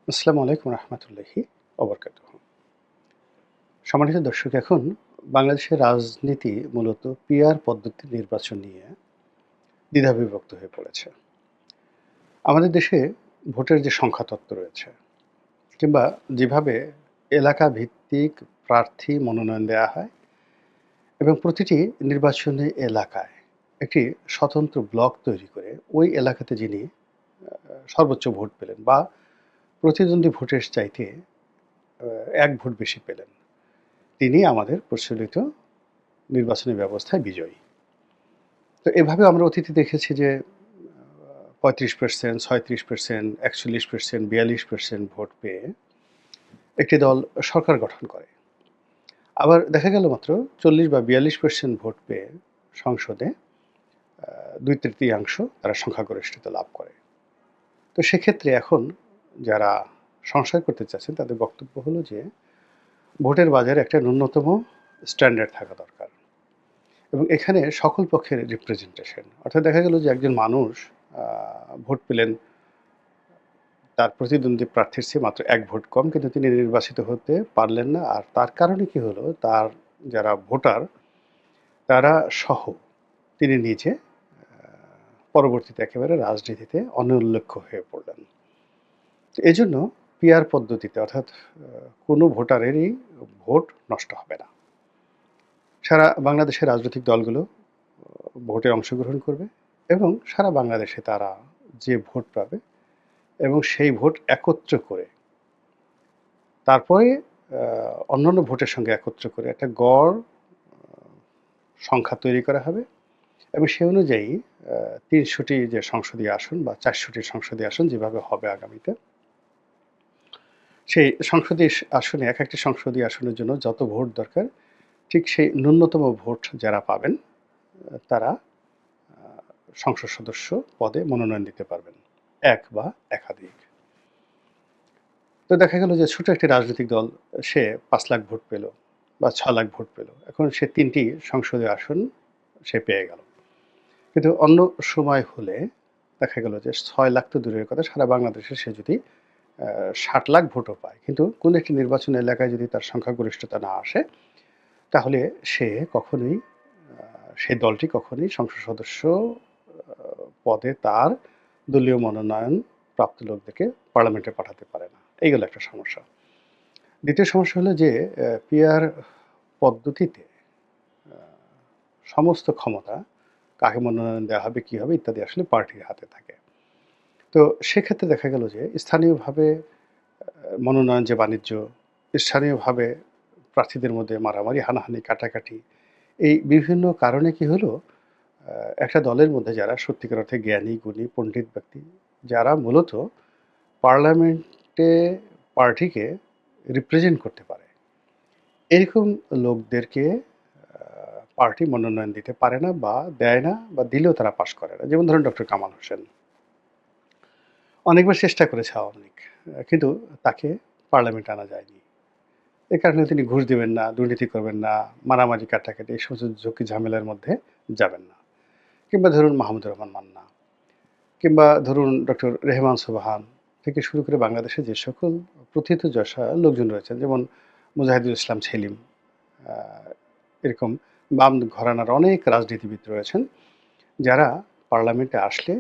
আসসালামু আলাইকুম রহমতুল্লাহি ওবরকাতুহ। সম্মানিত দর্শক, এখন বাংলাদেশের রাজনীতি মূলত পিআর পদ্ধতির নির্বাচন নিয়ে দ্বিধাবিভক্ত হয়ে পড়েছে। আমাদের দেশে ভোটের যে সংখ্যাতত্ত্ব রয়েছে কিংবা যেভাবে এলাকা ভিত্তিক প্রার্থী মনোনয়ন দেওয়া হয় এবং প্রতিটি নির্বাচনী এলাকায় একটি স্বতন্ত্র ব্লক তৈরি করে ওই এলাকাতে যিনি সর্বোচ্চ ভোট পেলেন বা প্রতিদ্বন্দ্বী ভোটের চাইতে ১ ভোট বেশি পেলেন, তিনি আমাদের প্রচলিত নির্বাচনী ব্যবস্থায় বিজয়ী। তো এভাবে আমরা অতীতে দেখেছি যে ৩৫%, ৩৬%, ৪১%, ৪২% ভোট পেয়ে একটি দল সরকার গঠন করে। আবার দেখা গেল মাত্র ৪০ বা ৪২% ভোট পেয়ে সংসদে ২/৩ তারা সংখ্যাগরিষ্ঠতা লাভ করে। তো সেক্ষেত্রে এখন যারা সংস্কার করতে চাচ্ছেন তাদের বক্তব্য হলো যে ভোটের বাজারে একটা ন্যূনতম স্ট্যান্ডার্ড থাকা দরকার এবং এখানে সকল পক্ষের রিপ্রেজেন্টেশন, অর্থাৎ দেখা গেল যে একজন মানুষ ভোট পেলেন, তার প্রতিদ্বন্দ্বী প্রার্থীর চেয়ে মাত্র ১ ভোট কম, কিন্তু তিনি নির্বাচিত হতে পারলেন না। আর তার কারণে কি হলো, তার যারা ভোটার তারা সহ তিনি নিজে পরবর্তীতে একেবারে রাজনীতিতে অনুল্লেখ্য হয়ে পড়লেন। তো এজন্য পিআর পদ্ধতিতে, অর্থাৎ কোনো ভোটারেরই ভোট নষ্ট হবে না। সারা বাংলাদেশের রাজনৈতিক দলগুলো ভোটে অংশগ্রহণ করবে এবং সারা বাংলাদেশে তারা যে ভোট পাবে এবং সেই ভোট একত্র করে তারপরে অন্যান্য ভোটের সঙ্গে একত্র করে একটা গড় সংখ্যা তৈরি করা হবে এবং সেই অনুযায়ী ৩০০টি যে সংসদীয় আসন বা ৪০০টি সংসদীয় আসন যেভাবে হবে আগামীতে, সেই সংসদীয় আসনে এক একটি সংসদীয় আসনের জন্য যত ভোট দরকার ঠিক সেই ন্যূনতম ভোট যারা পাবেন তারা সংসদ সদস্য পদে মনোনয়ন দিতে পারবেন, এক বা একাধিক। তো দেখা গেল যে ছোট একটি রাজনৈতিক দল সে ৫ লাখ ভোট পেল বা ৬ লাখ ভোট পেল, এখন সে ৩টি সংসদীয় আসন সে পেয়ে গেল। কিন্তু অন্য সময় হলে দেখা গেল যে ৬ লাখ তো দূরের কথা, সারা বাংলাদেশে সে যদি ৬০ লাখ ভোটও পায়, কিন্তু কোন একটি নির্বাচনী এলাকায় যদি তার সংখ্যাগরিষ্ঠতা না আসে, তাহলে সে কখনোই সেই দলটি কখনোই সংসদ সদস্য পদে তার দলীয় মনোনয়ন প্রাপ্ত লোকদেরকে পার্লামেন্টে পাঠাতে পারে না। এই গেল একটা সমস্যা। দ্বিতীয় সমস্যা হলো যে পিআর পদ্ধতিতে সমস্ত ক্ষমতা কাকে মনোনয়ন দেওয়া হবে, কী হবে ইত্যাদি আসলে পার্টির হাতে থাকে। তো সেক্ষেত্রে দেখা গেল যে স্থানীয়ভাবে মনোনয়ন যে বাণিজ্য, স্থানীয়ভাবে প্রার্থীদের মধ্যে মারামারি, হানাহানি, কাটাকাটি, এই বিভিন্ন কারণে কি হলো, একটা দলের মধ্যে যারা সত্যিকার অর্থে জ্ঞানী, গুণী, পণ্ডিত ব্যক্তি, যারা মূলত পার্লামেন্টে পার্টিকে রিপ্রেজেন্ট করতে পারে, এরকম লোকদেরকে পার্টি মনোনয়ন দিতে পারে না বা দেয় না, বা দিলেও তারা পাস করে না। যেমন ধরুন ডক্টর কামাল হোসেন। অনেকবার চেষ্টা করেছে আওয়ামী লীগ, কিন্তু তাকে পার্লামেন্টে আনা যায়নি। এ কারণে তিনি ঘুষ দিবেন না, দুর্নীতি করবেন না, মারামারি কাটাকাটি এই সমস্ত ঝুঁকি ঝামেলার মধ্যে যাবেন না। কিংবা ধরুন মাহমুদুর রহমান মান্না, কিংবা ধরুন ডক্টর রেহমান সোবহান থেকে শুরু করে বাংলাদেশে যে সকল প্রথিতযশা লোকজন রয়েছেন, যেমন মুজাহিদুল ইসলাম সেলিম, এরকম বাম ঘরানার অনেক রাজনীতিবিদ রয়েছেন যারা পার্লামেন্টে আসলে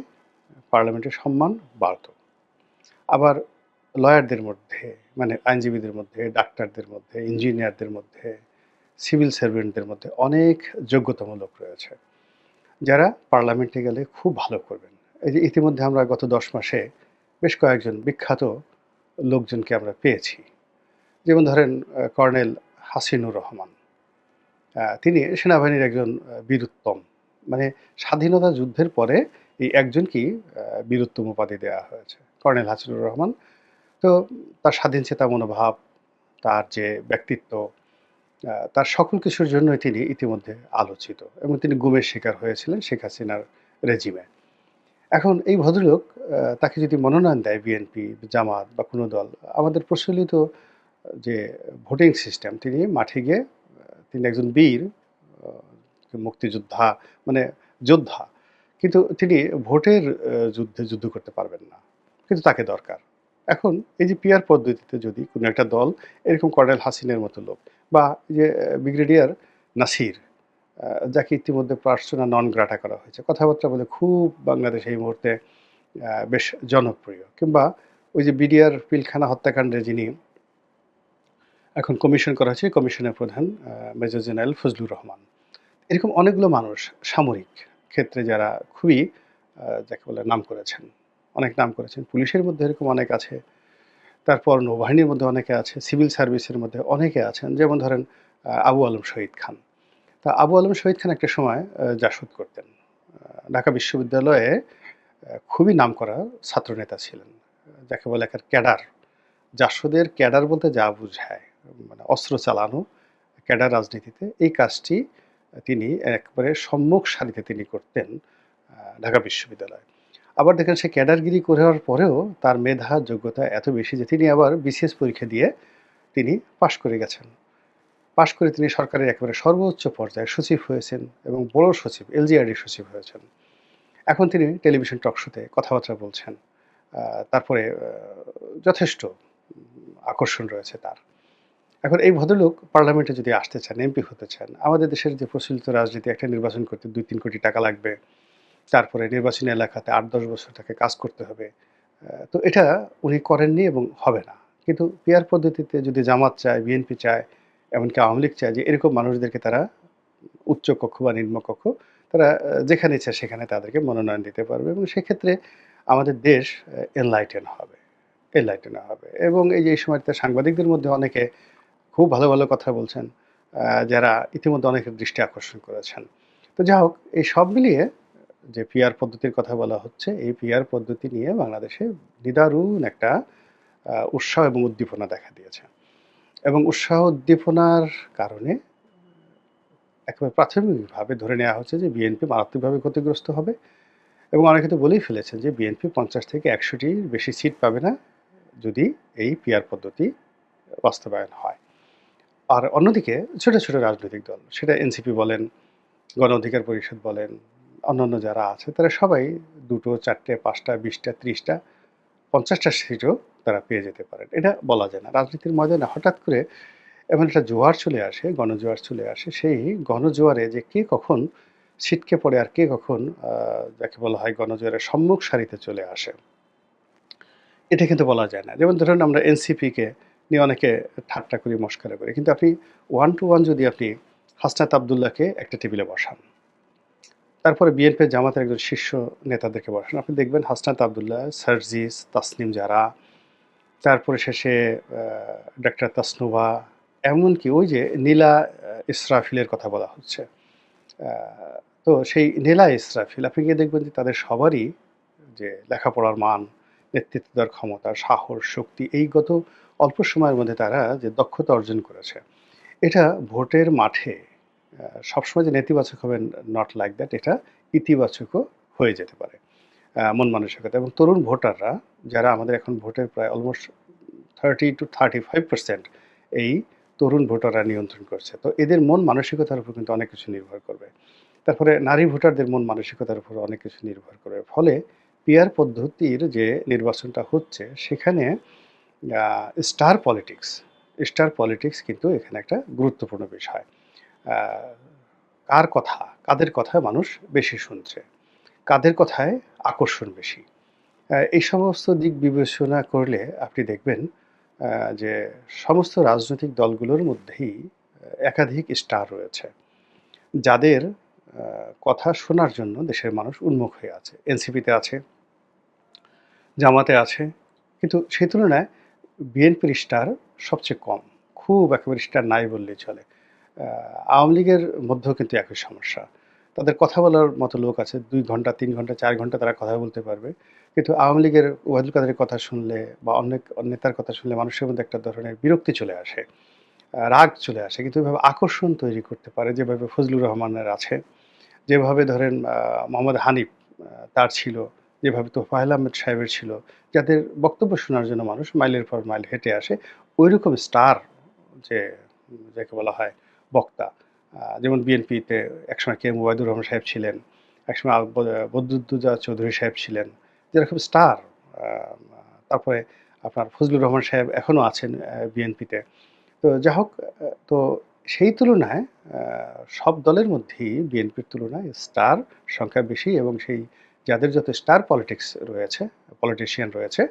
পার্লামেন্টের সম্মান বাড়ত। আবার লয়ারদের মধ্যে, মানে আইনজীবীদের মধ্যে, ডাক্তারদের মধ্যে, ইঞ্জিনিয়ারদের মধ্যে, সিভিল সার্ভেন্টদের মধ্যে অনেক যোগ্যতম লোক রয়েছে যারা পার্লামেন্টে গেলে খুব ভালো করবেন। এই যে ইতিমধ্যে আমরা গত ১০ মাসে বেশ কয়েকজন বিখ্যাত লোকজনকে আমরা পেয়েছি। যেমন ধরেন কর্নেল হাসিনুর রহমান, তিনি সেনাবাহিনীর একজন বীরুত্তম, মানে স্বাধীনতা যুদ্ধের পরে এই একজনকেই বীরুত্তম উপাধি দেওয়া হয়েছে, কর্নেল হাসিনুর রহমান। তো তার স্বাধীনচেতা মনোভাব, তার যে ব্যক্তিত্ব, তার সকল কিছুর জন্যই তিনি ইতিমধ্যে আলোচিত এবং তিনি গুমের শিকার হয়েছিলেন শেখ হাসিনার রেজিমে। এখন এই ভদ্রলোক, তাকে যদি মনোনয়ন দেয় বিএনপি, জামাত বা কোনো দল, আমাদের প্রচলিত যে ভোটিং সিস্টেম, তিনি মাঠে গিয়ে তিনি একজন বীর, মুক্তিযোদ্ধা, মানে যোদ্ধা, কিন্তু তিনি ভোটের যুদ্ধে যুদ্ধ করতে পারবেন না। কিন্তু তাকে দরকার। এখন এই যে পিআর পদ্ধতিতে যদি কোনো একটা দল এরকম কর্নেল হাসিনের মতো লোক বা এই যে ব্রিগেডিয়ার নাসির, যাকে ইতিমধ্যে পার্সোনা নন গ্রাটা করা হয়েছে, কথাবার্তা বলে খুব বাংলাদেশে এই মুহূর্তে বেশ জনপ্রিয়, কিংবা ওই যে বিডিআর পিলখানা হত্যাকাণ্ডে যিনি এখন কমিশন করা হয়েছে, কমিশনের প্রধান মেজর জেনারেল ফজলুর রহমান, এরকম অনেকগুলো মানুষ সামরিক ক্ষেত্রে যারা খুবই যাকে বলে নাম করেছেন, অনেক নাম করেছেন। পুলিশের মধ্যে এরকম অনেক আছে, তারপর নৌবাহিনীর মধ্যে অনেকে আছে, সিভিল সার্ভিসের মধ্যে অনেকে আছেন। যেমন ধরেন আবু আলম শহীদ খান। তা আবু আলম শহীদ খান একটা সময় জাসদ করতেন। ঢাকা বিশ্ববিদ্যালয়ে খুবই নামকরা ছাত্রনেতা ছিলেন, যাকে বলে একটা ক্যাডার। জাসদের ক্যাডার বলতে যা বুঝায়, মানে অস্ত্র চালানো, ক্যাডার রাজনীতিতে এই কাজটি তিনি একবারে সম্মুখ সারিতে তিনি করতেন ঢাকা বিশ্ববিদ্যালয়ে। আবার দেখেন সে ক্যাডারগিরি করার পরেও তার মেধা যোগ্যতা এত বেশি যে তিনি আবার বিসিএস পরীক্ষা দিয়ে তিনি পাশ করে গেছেন। পাশ করে তিনি সরকারের একেবারে সর্বোচ্চ পর্যায়ে সচিব হয়েছেন এবং বড় সচিব, এলজিআরডি সচিব হয়েছেন। এখন তিনি টেলিভিশন টক শোতে কথাবার্তা বলছেন। তারপরে যথেষ্ট আকর্ষণ রয়েছে তার। এখন এই ভদ্রলোক পার্লামেন্টে যদি আসতে চান, এমপি হতে চান, আমাদের দেশের যে প্রচলিত রাজনীতি, একটা নির্বাচন করতে ২-৩ কোটি টাকা লাগবে। তারপরে নির্বাচনী এলাকাতে ৮-১০ বছর তাকে কাজ করতে হবে। তো এটা উনি করেননি এবং হবে না। কিন্তু পিআর পদ্ধতিতে যদি জামাত চায়, বিএনপি চায়, এমনকি আওয়ামী লীগ চায় যে এরকম মানুষদেরকে তারা উচ্চ কক্ষ বা নিম্ন কক্ষ, তারা যেখানে ইচ্ছা সেখানে তাদেরকে মনোনয়ন দিতে পারবে এবং সেক্ষেত্রে আমাদের দেশ এনলাইটেন হবে, এনলাইটেন হবে। এবং এই যে এই সময়টাতে সাংবাদিকদের মধ্যে অনেকে খুব ভালো, ভালো কথা বলছেন, যারা ইতিমধ্যে অনেকের দৃষ্টি আকর্ষণ করেছেন। তো যাই হোক, এই সব মিলিয়ে যে পিআর পদ্ধতির কথা বলা হচ্ছে, এই পিআর পদ্ধতি নিয়ে বাংলাদেশে নিদারুণ একটা উৎসাহ এবং উদ্দীপনা দেখা দিয়েছে। এবং উৎসাহ উদ্দীপনার কারণে একেবারে প্রাথমিকভাবে ধরে নেওয়া হচ্ছে যে বিএনপি মারাত্মকভাবে ক্ষতিগ্রস্ত হবে এবং অনেকে তো বলেই ফেলেছেন যে বিএনপি ৫০ থেকে ১০০টির বেশি সিট পাবে না যদি এই পিআর পদ্ধতি বাস্তবায়ন হয়। আর অন্যদিকে ছোট, ছোট রাজনৈতিক দল, সেটা এনসিপি বলেন, গণ অধিকার পরিষদ বলেন, অন্যান্য যারা আছে তারা সবাই ২টো, ৪টে, ৫টা, ২০টা, ৩০টা, ৫০টা সিটও তারা পেয়ে যেতে পারেন। এটা বলা যায় না। রাজনীতির ময়দানে হঠাৎ করে এমন একটা জোয়ার চলে আসে, গণজোয়ার চলে আসে। সেই গণজোয়ারে যে কে কখন ছিটকে পড়ে আর কে কখন যাকে বলা হয় গণজোয়ারের সম্মুখ সারিতে চলে আসে, এটা কিন্তু বলা যায় না। যেমন ধরুন আমরা এনসিপিকে নিয়ে অনেকে ঠাট্টা করি, মশকরা করি। কিন্তু আপনি ওয়ান টু ওয়ান যদি আপনি হাসনাত আব্দুল্লাহকে একটা টেবিলে বসান, তারপরে বিএনপি জামাতের একজন শীর্ষ নেতাদেরকে বসান, আপনি দেখবেন হাসনাত আব্দুল্লাহ, সার্জিস, তাসনিম জারা, তারপরে শেষে ডাক্তার তাসনুভা, এমনকি ওই যে নীলা ইসরাফিলের কথা বলা হচ্ছে। তো সেই নীলা ইসরাফিল আপনি গিয়ে দেখবেন যে তাদের সবারই যে লেখাপড়ার মান, নেতৃত্ব দেওয়ার ক্ষমতা, সাহস, শক্তি, এই গত অল্প সময়ের মধ্যে তারা যে দক্ষতা অর্জন করেছে, এটা ভোটের মাঠে সবসময় যে নেতিবাচক হবে, নট লাইক দ্যাট, এটা ইতিবাচকও হয়ে যেতে পারে মন মানসিকতা। এবং তরুণ ভোটাররা যারা আমাদের এখন ভোটের প্রায় অলমোস্ট 30-35% এই তরুণ ভোটাররা নিয়ন্ত্রণ করছে। তো এদের মন মানসিকতার উপর কিন্তু অনেক কিছু নির্ভর করবে। তারপরে নারী ভোটারদের মন মানসিকতার উপর অনেক কিছু নির্ভর করবে। ফলে পিআর পদ্ধতির যে নির্বাচনটা হচ্ছে সেখানে স্টার পলিটিক্স, স্টার পলিটিক্স কিন্তু এখানে একটা গুরুত্বপূর্ণ বিষয়। আ কার কথা, কাদের কথায় মানুষ বেশি শুনছে, কাদের কথায় আকর্ষণ বেশি। এই সমস্ত দিক বিবেচনা করলে আপনি দেখবেন আ যে সমস্ত রাজনৈতিক দলগুলোর মধ্যেই একাধিক স্টার রয়েছে, যাদের কথা শোনার জন্য দেশের মানুষ উন্মুখ হয়ে আছে। এনসিপিতে আছে, জামাতে আছে, কিন্তু সেই তুলনায় বিএনপির স্টার সবচেয়ে কম। খুব একেবারে স্টার নাই বললেই চলে। আ আওয়ামী লীগের মধ্যেও কিন্তু একই সমস্যা। তাদের কথা বলার মতো লোক আছে। ২ ঘন্টা, ৩ ঘন্টা, ৪ ঘন্টা তারা কথা বলতে পারবে। কিন্তু আওয়ামী লীগের ওবায়দুল কাদেরের কথা শুনলে বা অন্য নেতার কথা শুনলে মানুষের মধ্যে একটা ধরনের বিরক্তি চলে আসে, রাগ চলে আসে। কিন্তু এভাবে আকর্ষণ তৈরি করতে পারে যেভাবে ফজলুর রহমানের আছে, যেভাবে ধরেন মোহাম্মদ হানিফ তার ছিল, যেভাবে তোফায়েল আহমেদ সাহেবের ছিল, যাদের বক্তব্য শোনার জন্য মানুষ মাইলের পর মাইল হেঁটে আসে। ঐরকম স্টার যে যাকে বলা হয় বক্তা, যেমন বিএনপিতে একসময় কে এম ওবায়দুর রহমান সাহেব ছিলেন, একসময় বদরুদ্দোজা চৌধুরী সাহেব ছিলেন, যেরকম স্টার। তারপরে আপনার ফজলুর রহমান সাহেব এখনো আছেন বিএনপিতে। তো যা হোক তো সেই তুলনায় আ সব দলের মধ্যেই বিএনপির তুলনায় স্টার সংখ্যা বেশি এবং সেই যাদের যত স্টার পলিটিক্স রয়েছে, পলিটিশিয়ান রয়েছে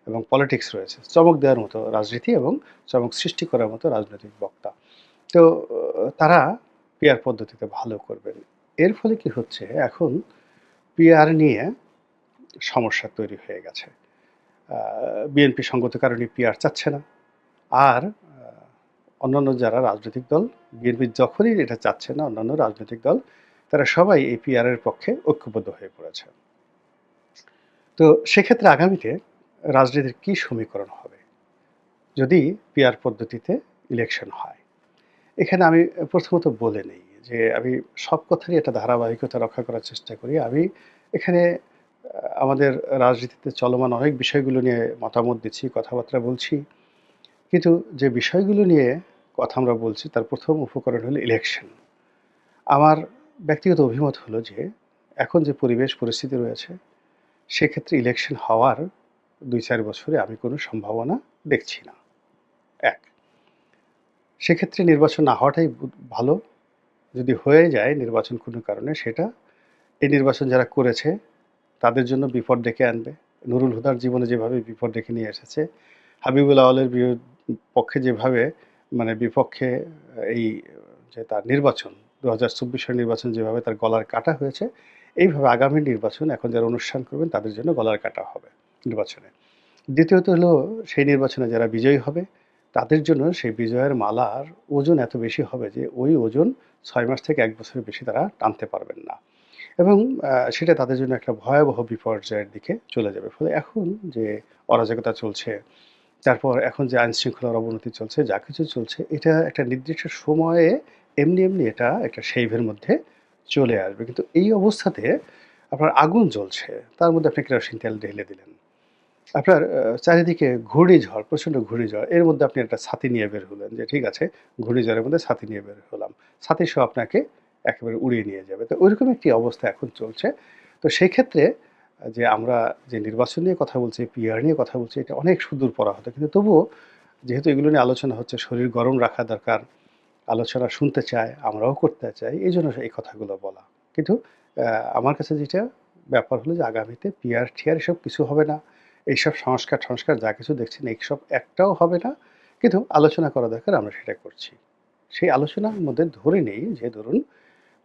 এবং পলিটিক্স রয়েছে, চমক দেওয়ার মতো রাজনীতি এবং চমক সৃষ্টি করার মতো রাজনৈতিক বক্তা। তো তারা পিআর পদ্ধতিতে ভালো করবেন। এর ফলে কি হচ্ছে এখন পিআর নিয়ে সমস্যা তৈরি হয়ে গেছে। আ বিএনপি সঙ্গত কারণে পিআর চাচ্ছে না। আর অন্যান্য যারা রাজনৈতিক দল, বিএনপি যখনই এটা চাচ্ছে না, অন্যান্য রাজনৈতিক দল তারা সবাই এই পিআর এর পক্ষে ঐক্যবদ্ধ হয়ে পড়েছে। তো সেক্ষেত্রে আগামীতে রাজনীতির কি সমীকরণ হবে? যদি পিআর পদ্ধতিতে ইলেকশন হয়? এখানে আমি প্রথমত বলে নেই যে আমি সব কথারই একটা ধারাবাহিকতা রক্ষা করার চেষ্টা করি। আমি এখানে আমাদের রাজনীতিতে চলমান অনেক বিষয়গুলো নিয়ে মতামত দিচ্ছি, কথাবার্তা বলছি। কিন্তু যে বিষয়গুলো নিয়ে কথা আমরা বলছি তার ১ম উপকরণ হলো ইলেকশন। আমার ব্যক্তিগত অভিমত হলো যে এখন যে পরিবেশ পরিস্থিতি রয়েছে সেক্ষেত্রে ইলেকশন হওয়ার ২-৪ বছরে আমি কোনো সম্ভাবনা দেখছি না। ১ সেক্ষেত্রে নির্বাচন না হওয়াটাই ভালো। যদি হয়ে যায় নির্বাচন কোনো কারণে সেটা এই নির্বাচন যারা করেছে তাদের জন্য বিপদ ডেকে আনবে। নুরুল হুদার জীবনে যেভাবে বিপদ ডেকে নিয়ে এসেছে, হাবিবুল আউয়ালের পক্ষে যেভাবে মানে বিপক্ষে এই যে তার নির্বাচন ২০২৪ সালের নির্বাচন যেভাবে তার গলার কাটা হয়েছে, এইভাবে আগামী নির্বাচন এখন যারা অনুষ্ঠান করবেন তাদের জন্য গলার কাটা হবে নির্বাচনে। দ্বিতীয়ত হলো সেই নির্বাচনে যারা বিজয়ী হবে তাদের জন্য সেই বিজয়ের মালার ওজন এত বেশি হবে যে ওই ওজন ৬ মাস থেকে ১ বছরের বেশি তারা টানতে পারবেন না। এবং সেটা তাদের জন্য একটা ভয়াবহ বিপর্যয়ের দিকে চলে যাবে। ফলে এখন যে অরাজকতা চলছে, তারপর এখন যে আইনশৃঙ্খলার অবনতি চলছে, যা কিছু চলছে এটা একটা নির্দিষ্ট সময়ে এমনি এটা একটা শেইভের মধ্যে চলে আসবে। কিন্তু এই অবস্থাতে আপনার আগুন জ্বলছে, তার মধ্যে আপনি কেরোসিন তেল ঢেলে দিলেন। আপনার চারিদিকে ঘূর্ণিঝড়, প্রচণ্ড ঘূর্ণিঝড়। এর মধ্যে আপনি একটা ছাতি নিয়ে বের হলেন যে ঠিক আছে, ঘূর্ণিঝড়ের মধ্যে ছাতি নিয়ে বের হলাম। ছাতিসহ আপনাকে একেবারে উড়িয়ে নিয়ে যাবে। তো ঐরকম একটি অবস্থা এখন চলছে। তো সেই ক্ষেত্রে যে আমরা যে নির্বাচন নিয়ে কথা বলছি, পিআর নিয়ে কথা বলছি, এটা অনেক সুদূর পরাহত। কিন্তু তবুও যেহেতু এগুলো নিয়ে আলোচনা হচ্ছে, শরীর গরম রাখা দরকার। আলোচনা শুনতে চায়, আমরাও করতে চাই। এইজন্য এই কথাগুলো বলা। কিন্তু আমার কাছে যেটা ব্যাপার হলো যে আগামীতে পিআর-টিআর এসব কিছু হবে না। এইসব সংস্কার-টংস্কার যা কিছু দেখছেন এইসব একটাও হবে না। কিন্তু আলোচনা করা দরকার, আমরা সেটা করছি। সেই আলোচনার মধ্যে ধরে নেই যে ধরুন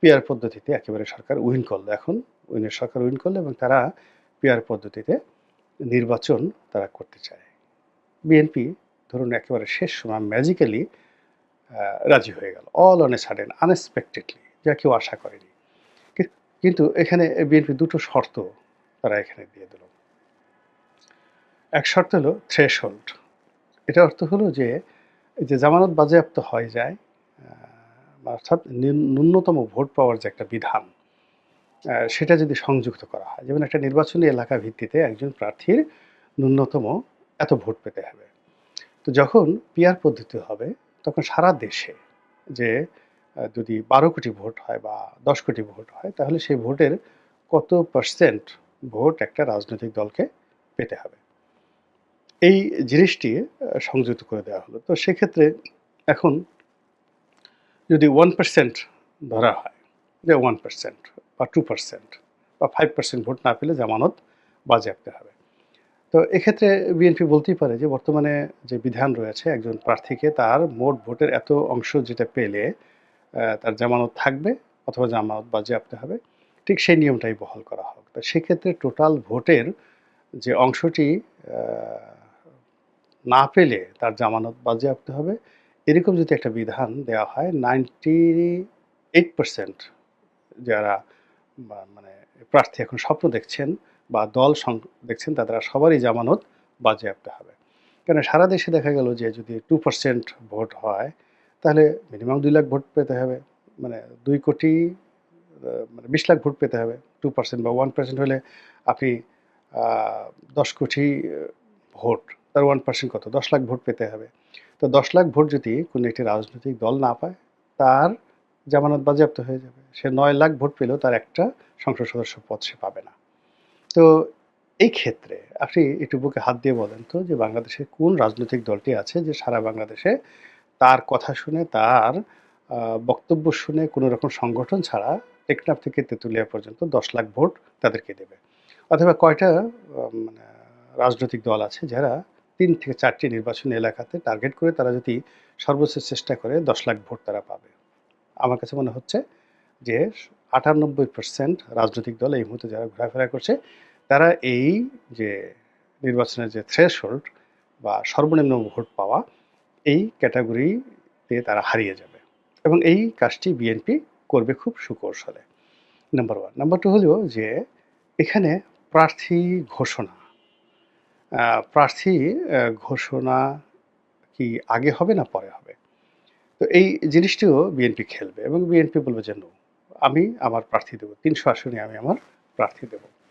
পিআর পদ্ধতিতে একেবারে সরকার উইন করলো এখন। উইনের সরকার উইন করলো এবং তারা পিআর পদ্ধতিতে নির্বাচন তারা করতে চায়। বিএনপি ধরুন একেবারে শেষ সময় ম্যাজিক্যালি রাজি হয়ে গেল। All on a sudden unexpectedly যা কেউ আশা করেনি। কি কিন্তু এখানে বিএনপি ২ টো শর্ত তারা এখানে দিয়ে দিল। এক শর্ত হলো থ্রেশহোল্ড। এটার অর্থ হলো যে এই যে জামানত বাজেয়াপ্ত হয়ে যায় অর্থাৎ ন্যূনতম ভোট পাওয়ার যে একটা বিধান সেটা যদি সংযুক্ত করা হয়। যেমন একটা নির্বাচনী এলাকা ভিত্তিতে একজন প্রার্থীর ন্যূনতম এত ভোট পেতে হবে। তো যখন পিআর পদ্ধতি হবে তখন সারা দেশে যে যদি ১২ কোটি ভোট হয় বা ১০ কোটি ভোট হয় তাহলে সেই ভোটের কত পার্সেন্ট ভোট একটা রাজনৈতিক দলকে পেতে হবে। এই জিনিসটি সংযুক্ত করে দেওয়া হলো। তো সেক্ষেত্রে এখন যদি 1% ধরা হয় যে 1% বা 2% বা 5% ভোট না পেলে জামানত বাজেয়াপ্ত হবে। তো এক্ষেত্রে বিএনপি বলতেই পারে যে বর্তমানে যে বিধান রয়েছে একজন প্রার্থীকে তার মোট ভোটের এত অংশ যেটা পেলে তার জামানত থাকবে অথবা জামানত বাজেয়াপ্ত হবে। ঠিক সেই নিয়মটাই বহাল করা হোক। তো সেক্ষেত্রে টোটাল ভোটের যে অংশটি আ না পেলে তার জামানত বাজেয়াপ্ত হবে। এরকম যদি একটা বিধান দেওয়া হয় 98% যারা মানে প্রার্থী এখন স্বপ্ন দেখছেন বা দল দেখছেন তারা সবারই জামানত বাজেয়াপ্ত হবে। কেন সারা দেশে দেখা গেল যে যদি 2% ভোট হয় তাহলে মিনিমাম ২ লাখ ভোট পেতে হবে। মানে ২ কোটি মানে ২০ লাখ ভোট পেতে হবে। 2% বা 1% হলে আপনি আ ১০ কোটি ভোট, তার 1% কত? ১০ লাখ ভোট পেতে হবে। তো ১০ লাখ ভোট যদি কোনো একটি রাজনৈতিক দল না পায়, তার জামানত বাজেয়াপ্ত হয়ে যাবে। সে ৯ লাখ ভোট পেলেও তার একটা সংসদ সদস্য পদ সে পাবে না। তো এই ক্ষেত্রে আপনি একটু বুকে হাত দিয়ে বলেন তো যে বাংলাদেশের কোন রাজনৈতিক দলটি আছে যে সারা বাংলাদেশে তার কথা শুনে, তার আ বক্তব্য শুনে কোনো রকম সংগঠন ছাড়া টেকনাফ থেকে তেঁতুলিয়া পর্যন্ত ১০ লাখ ভোট তাদেরকে দেবে? অথবা কয়টা মানে রাজনৈতিক দল আছে যারা ৩ থেকে ৪ টি নির্বাচনী এলাকাতে টার্গেট করে তারা যদি সর্বোচ্চ চেষ্টা করে ১০ লাখ ভোট তারা পাবে? আমার কাছে মনে হচ্ছে যে ৯৮% রাজনৈতিক দল এই মুহূর্তে যারা ঘোরাফেরা করছে, তারা এই যে নির্বাচনের যে থ্রেশহোল্ড বা সর্বনিম্ন ভোট পাওয়া, এই ক্যাটেগরিতে তারা হারিয়ে যাবে। এবং এই কাজটি বিএনপি করবে খুব সুকৌশলে। নাম্বার 1। নাম্বার 2 হলো যে এখানে প্রার্থী ঘোষণা। আ প্রার্থী ঘোষণা কি আগে হবে না পরে হবে? তো এই জিনিসটিও বিএনপি খেলবে এবং বিএনপি বলবে যে, "নো, আমি আমার প্রার্থী দেব। ৩০০ আসনে আমি আমার প্রার্থী দেব।"